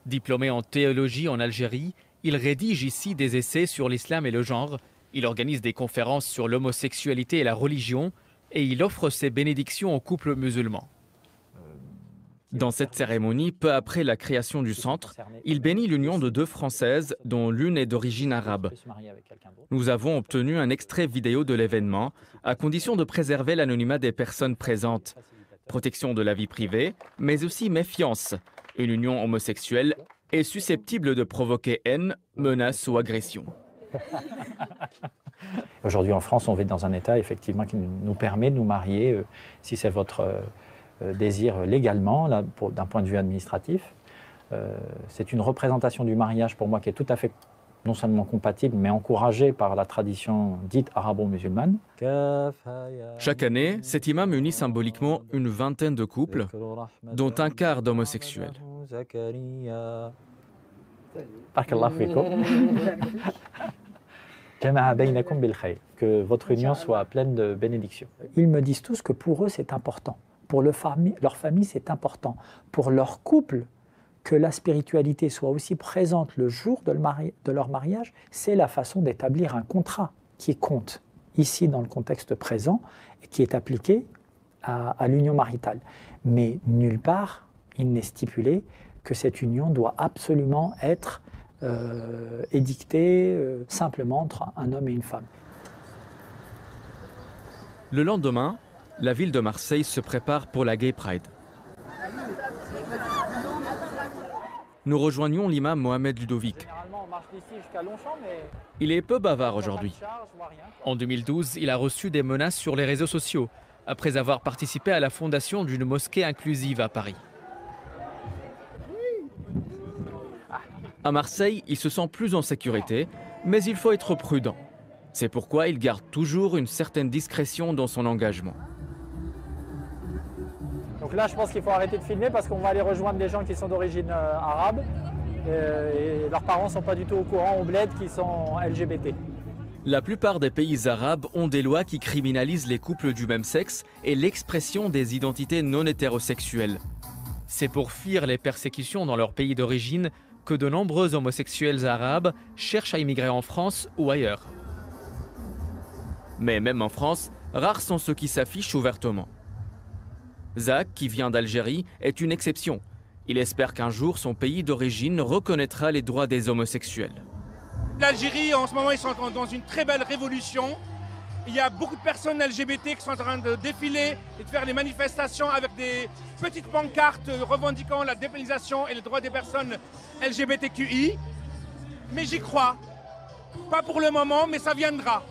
Diplômé en théologie en Algérie, il rédige ici des essais sur l'islam et le genre. Il organise des conférences sur l'homosexualité et la religion et il offre ses bénédictions aux couples musulmans. Dans cette cérémonie, peu après la création du centre, il bénit l'union de deux Françaises dont l'une est d'origine arabe. Nous avons obtenu un extrait vidéo de l'événement, à condition de préserver l'anonymat des personnes présentes. Protection de la vie privée, mais aussi méfiance. Une union homosexuelle est susceptible de provoquer haine, menaces ou agression. Aujourd'hui en France, on vit dans un état effectivement qui nous permet de nous marier, si c'est votre désir légalement, d'un point de vue administratif. C'est une représentation du mariage pour moi qui est tout à fait non seulement compatible, mais encouragée par la tradition dite arabo-musulmane. Chaque année, cet imam unit symboliquement une vingtaine de couples, dont un quart d'homosexuels. Que votre union soit pleine de bénédictions. Ils me disent tous que pour eux c'est important, pour leur famille c'est important, pour leur couple, que la spiritualité soit aussi présente le jour de leur mariage, c'est la façon d'établir un contrat qui compte ici dans le contexte présent et qui est appliqué à l'union maritale. Mais nulle part il n'est stipulé que cette union doit absolument être édictée simplement entre un homme et une femme. Le lendemain, la ville de Marseille se prépare pour la Gay Pride. Nous rejoignons l'imam Mohamed Ludovic. Il est peu bavard aujourd'hui. En 2012, il a reçu des menaces sur les réseaux sociaux, après avoir participé à la fondation d'une mosquée inclusive à Paris. À Marseille, il se sent plus en sécurité, mais il faut être prudent. C'est pourquoi il garde toujours une certaine discrétion dans son engagement. Donc là, je pense qu'il faut arrêter de filmer parce qu'on va aller rejoindre des gens qui sont d'origine arabe et leurs parents ne sont pas du tout au courant au bled qui sont LGBT. La plupart des pays arabes ont des lois qui criminalisent les couples du même sexe et l'expression des identités non hétérosexuelles. C'est pour fuir les persécutions dans leur pays d'origine que de nombreux homosexuels arabes cherchent à immigrer en France ou ailleurs. Mais même en France, rares sont ceux qui s'affichent ouvertement. Zach, qui vient d'Algérie, est une exception. Il espère qu'un jour son pays d'origine reconnaîtra les droits des homosexuels. L'Algérie, en ce moment, ils sont dans une très belle révolution. Il y a beaucoup de personnes LGBT qui sont en train de défiler et de faire des manifestations avec des petites pancartes revendiquant la dépénalisation et les droits des personnes LGBTQI. Mais j'y crois. Pas pour le moment, mais ça viendra.